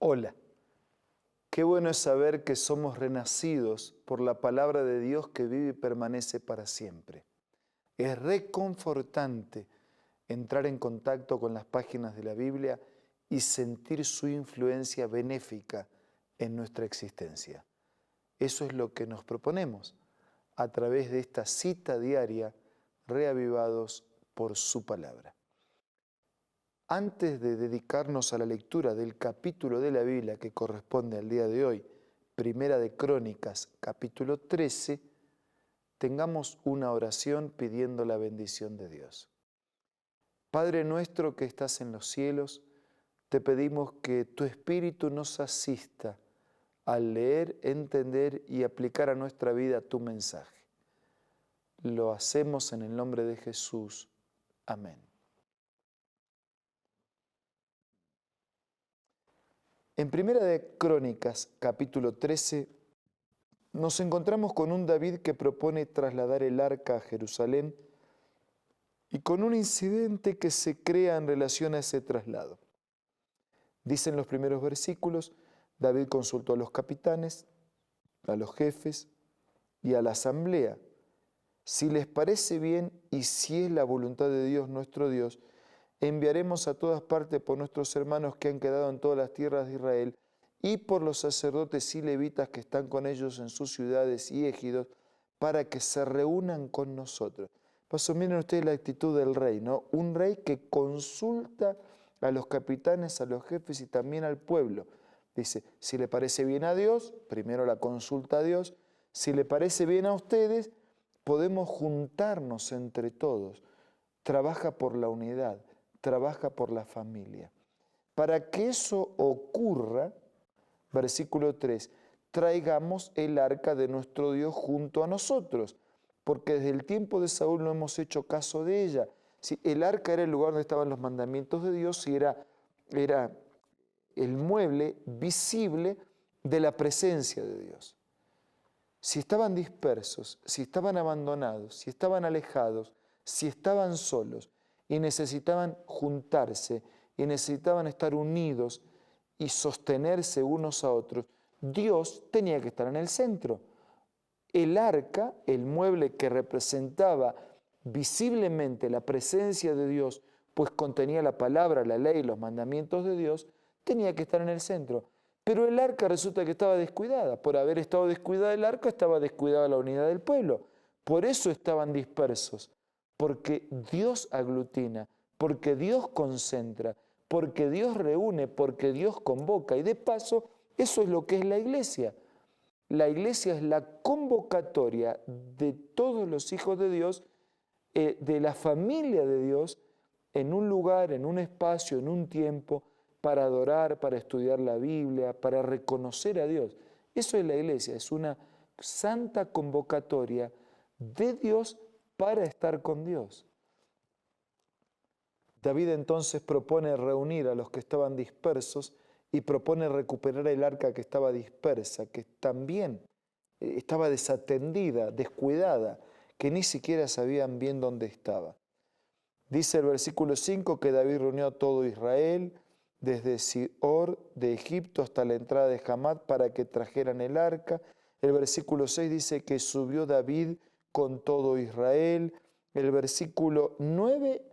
Hola, qué bueno es saber que somos renacidos por la palabra de Dios que vive y permanece para siempre. Es reconfortante entrar en contacto con las páginas de la Biblia y sentir su influencia benéfica en nuestra existencia. Eso es lo que nos proponemos a través de esta cita diaria, reavivados por su palabra. Antes de dedicarnos a la lectura del capítulo de la Biblia que corresponde al día de hoy, Primera de Crónicas, capítulo 13, tengamos una oración pidiendo la bendición de Dios. Padre nuestro que estás en los cielos, te pedimos que tu Espíritu nos asista al leer, entender y aplicar a nuestra vida tu mensaje. Lo hacemos en el nombre de Jesús. Amén. En Primera de Crónicas, capítulo 13, nos encontramos con un David que propone trasladar el arca a Jerusalén y con un incidente que se crea en relación a ese traslado. Dicen los primeros versículos, David consultó a los capitanes, a los jefes y a la asamblea. Si les parece bien y si es la voluntad de Dios nuestro Dios, enviaremos a todas partes por nuestros hermanos que han quedado en todas las tierras de Israel y por los sacerdotes y levitas que están con ellos en sus ciudades y ejidos, para que se reúnan con nosotros. Paso, miren ustedes la actitud del rey, ¿no? Un rey que consulta a los capitanes, a los jefes y también al pueblo. Dice, si le parece bien a Dios, primero la consulta a Dios, si le parece bien a ustedes, podemos juntarnos entre todos. Trabaja por la unidad, trabaja por la familia. Para que eso ocurra, versículo 3, traigamos el arca de nuestro Dios junto a nosotros, porque desde el tiempo de Saúl no hemos hecho caso de ella. Si el arca era el lugar donde estaban los mandamientos de Dios y era el mueble visible de la presencia de Dios. Si estaban dispersos, si estaban abandonados, si estaban alejados, si estaban solos y necesitaban juntarse y necesitaban estar unidos y sostenerse unos a otros, Dios tenía que estar en el centro. El arca, el mueble que representaba visiblemente la presencia de Dios, pues contenía la palabra, la ley, los mandamientos de Dios, tenía que estar en el centro. Pero el arca resulta que estaba descuidada. Por haber estado descuidada el arca, estaba descuidada la unidad del pueblo. Por eso estaban dispersos. Porque Dios aglutina, porque Dios concentra, porque Dios reúne, porque Dios convoca. Y de paso, eso es lo que es la iglesia. La iglesia es la convocatoria de todos los hijos de Dios, de la familia de Dios, en un lugar, en un espacio, en un tiempo, para adorar, para estudiar la Biblia, para reconocer a Dios. Eso es la iglesia, es una santa convocatoria de Dios para estar con Dios. David entonces propone reunir a los que estaban dispersos y propone recuperar el arca que estaba dispersa, que también estaba desatendida, descuidada, que ni siquiera sabían bien dónde estaba. Dice el versículo 5 que David reunió a todo Israel, desde Sior de Egipto hasta la entrada de Hamat, para que trajeran el arca. El versículo 6 dice que subió David con todo Israel. El versículo 9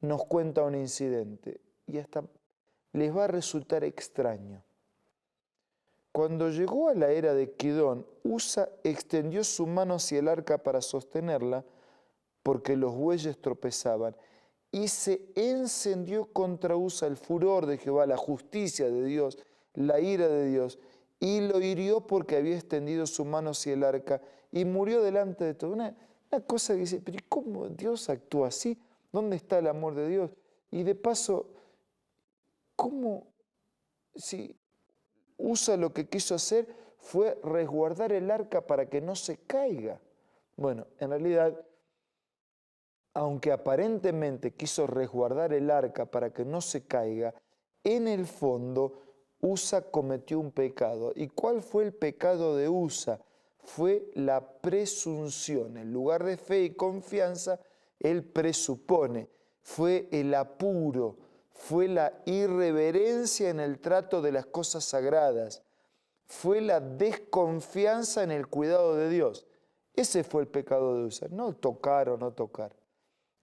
nos cuenta un incidente y hasta les va a resultar extraño. Cuando llegó a la era de Kidón, Usa extendió su mano hacia el arca para sostenerla, porque los bueyes tropezaban, y se encendió contra Usa el furor de Jehová, la justicia de Dios, la ira de Dios, y lo hirió porque había extendido su mano hacia el arca, y murió delante de todo. Una cosa que dice, pero ¿cómo Dios actúa así? ¿Dónde está el amor de Dios? Y de paso, ¿cómo si Usa lo que quiso hacer fue resguardar el arca para que no se caiga? Bueno, en realidad, aunque aparentemente quiso resguardar el arca para que no se caiga, en el fondo Usa cometió un pecado. ¿Y cuál fue el pecado de Usa? Fue la presunción. En lugar de fe y confianza, él presupone. Fue el apuro, fue la irreverencia en el trato de las cosas sagradas, fue la desconfianza en el cuidado de Dios. Ese fue el pecado de Usa, no tocar o no tocar.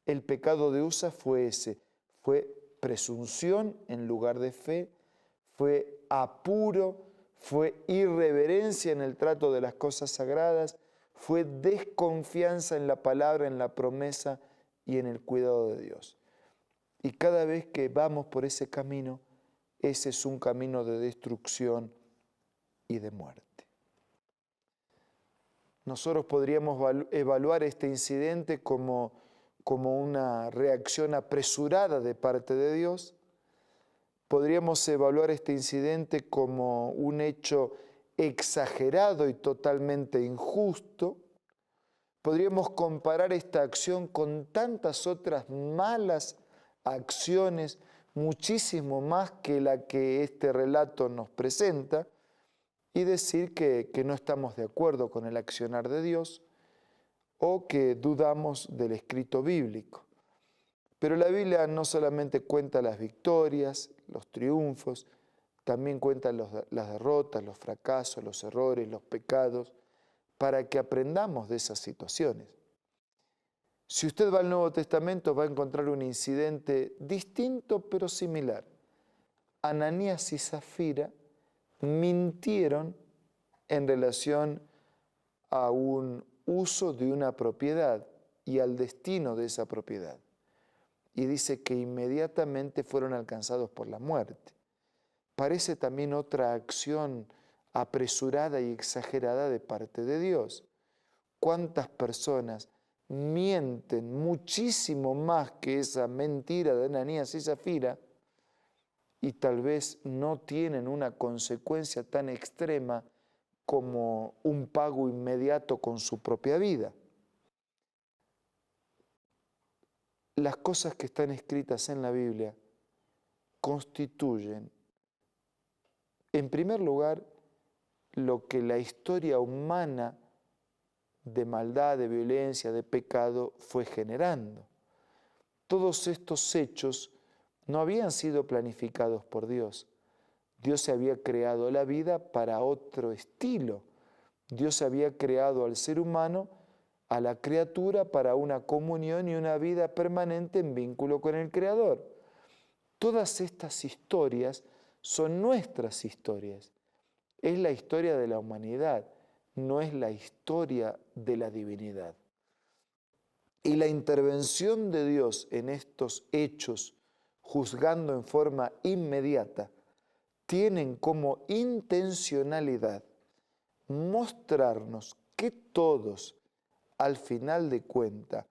El pecado de Usa fue ese, fue presunción en lugar de fe, fue apuro, fue irreverencia en el trato de las cosas sagradas, fue desconfianza en la palabra, en la promesa y en el cuidado de Dios. Y cada vez que vamos por ese camino, ese es un camino de destrucción y de muerte. Nosotros podríamos evaluar este incidente como una reacción apresurada de parte de Dios. Podríamos evaluar este incidente como un hecho exagerado y totalmente injusto. Podríamos comparar esta acción con tantas otras malas acciones, muchísimo más que la que este relato nos presenta, y decir que no estamos de acuerdo con el accionar de Dios o que dudamos del escrito bíblico. Pero la Biblia no solamente cuenta las victorias, los triunfos, también cuenta las derrotas, los fracasos, los errores, los pecados, para que aprendamos de esas situaciones. Si usted va al Nuevo Testamento va a encontrar un incidente distinto pero similar. Ananías y Zafira mintieron en relación a un uso de una propiedad y al destino de esa propiedad. Y dice que inmediatamente fueron alcanzados por la muerte. Parece también otra acción apresurada y exagerada de parte de Dios. ¿Cuántas personas mienten muchísimo más que esa mentira de Ananías y Zafira y tal vez no tienen una consecuencia tan extrema como un pago inmediato con su propia vida? Las cosas que están escritas en la Biblia constituyen, en primer lugar, lo que la historia humana de maldad, de violencia, de pecado fue generando. Todos estos hechos no habían sido planificados por Dios. Dios había creado la vida para otro estilo. Dios había creado al ser humano, a la criatura, para una comunión y una vida permanente en vínculo con el Creador. Todas estas historias son nuestras historias. Es la historia de la humanidad, no es la historia de la divinidad. Y la intervención de Dios en estos hechos, juzgando en forma inmediata, tienen como intencionalidad mostrarnos que todos, al final de cuentas,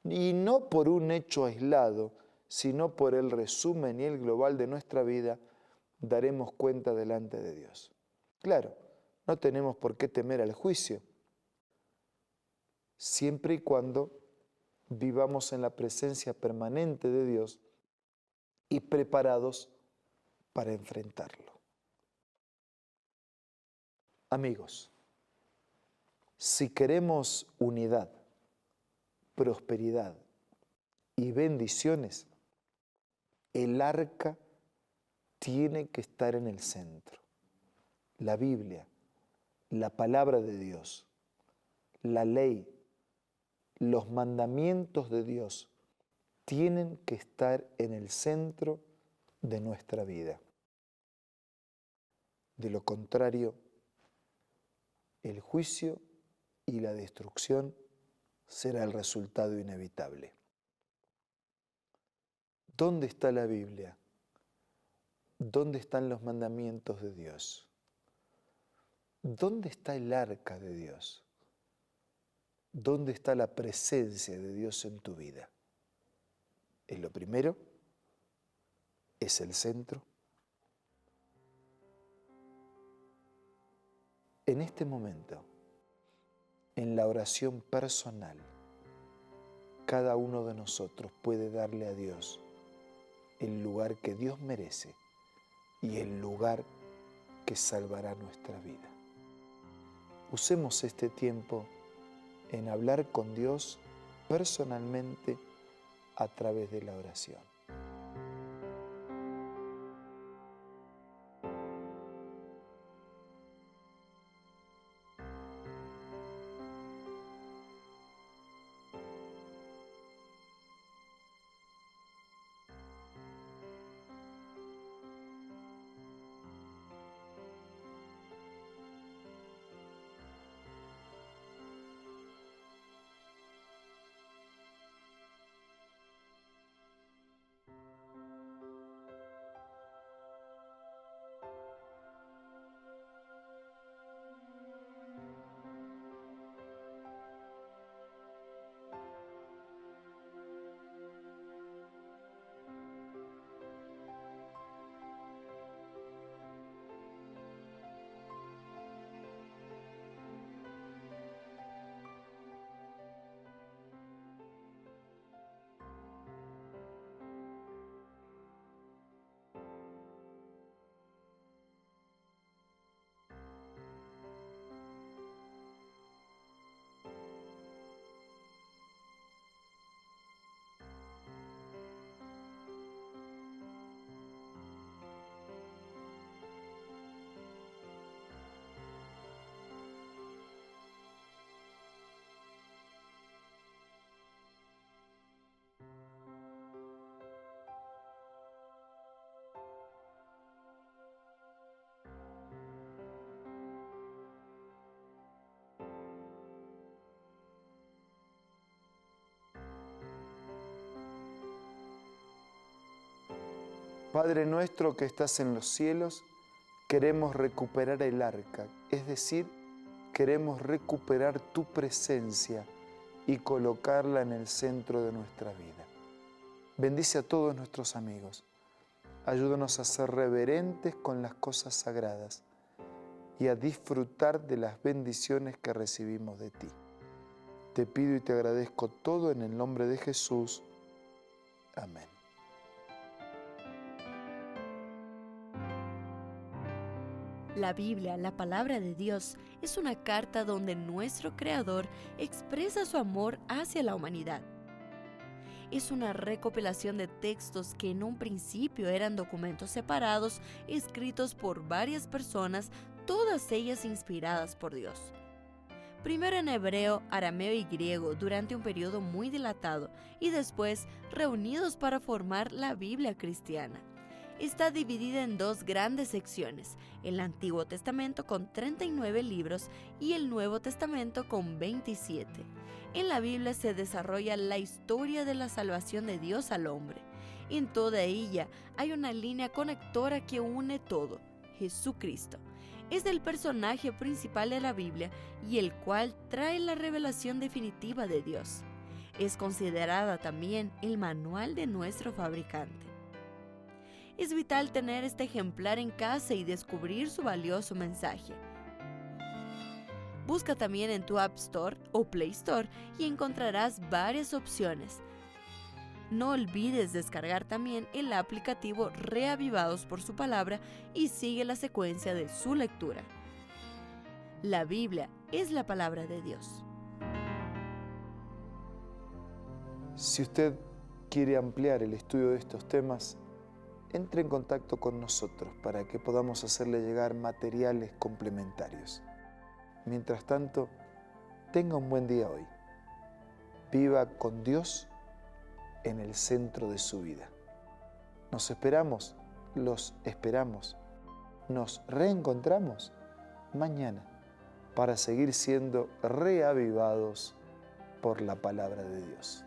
y no por un hecho aislado, sino por el resumen y el global de nuestra vida, daremos cuenta delante de Dios. Claro, no tenemos por qué temer al juicio, siempre y cuando vivamos en la presencia permanente de Dios y preparados para enfrentarlo. Amigos, si queremos unidad, prosperidad y bendiciones, el arca tiene que estar en el centro. La Biblia, la palabra de Dios, la ley, los mandamientos de Dios tienen que estar en el centro de nuestra vida. De lo contrario, el juicio y la destrucción será el resultado inevitable. ¿Dónde está la Biblia? ¿Dónde están los mandamientos de Dios? ¿Dónde está el arca de Dios? ¿Dónde está la presencia de Dios en tu vida? ¿Es lo primero? ¿Es el centro? En este momento, en la oración personal, cada uno de nosotros puede darle a Dios el lugar que Dios merece y el lugar que salvará nuestra vida. Usemos este tiempo en hablar con Dios personalmente a través de la oración. Padre nuestro que estás en los cielos, queremos recuperar el arca, es decir, queremos recuperar tu presencia y colocarla en el centro de nuestra vida. Bendice a todos nuestros amigos. Ayúdanos a ser reverentes con las cosas sagradas y a disfrutar de las bendiciones que recibimos de ti. Te pido y te agradezco todo en el nombre de Jesús. Amén. La Biblia, la palabra de Dios, es una carta donde nuestro Creador expresa su amor hacia la humanidad. Es una recopilación de textos que en un principio eran documentos separados, escritos por varias personas, todas ellas inspiradas por Dios. Primero en hebreo, arameo y griego durante un periodo muy dilatado y después reunidos para formar la Biblia cristiana. Está dividida en dos grandes secciones, el Antiguo Testamento con 39 libros y el Nuevo Testamento con 27. En la Biblia se desarrolla la historia de la salvación de Dios al hombre. En toda ella hay una línea conectora que une todo, Jesucristo. Es el personaje principal de la Biblia y el cual trae la revelación definitiva de Dios. Es considerada también el manual de nuestro fabricante. Es vital tener este ejemplar en casa y descubrir su valioso mensaje. Busca también en tu App Store o Play Store y encontrarás varias opciones. No olvides descargar también el aplicativo Reavivados por su palabra y sigue la secuencia de su lectura. La Biblia es la palabra de Dios. Si usted quiere ampliar el estudio de estos temas, entre en contacto con nosotros para que podamos hacerle llegar materiales complementarios. Mientras tanto, tenga un buen día hoy. Viva con Dios en el centro de su vida. Los esperamos, nos reencontramos mañana para seguir siendo reavivados por la palabra de Dios.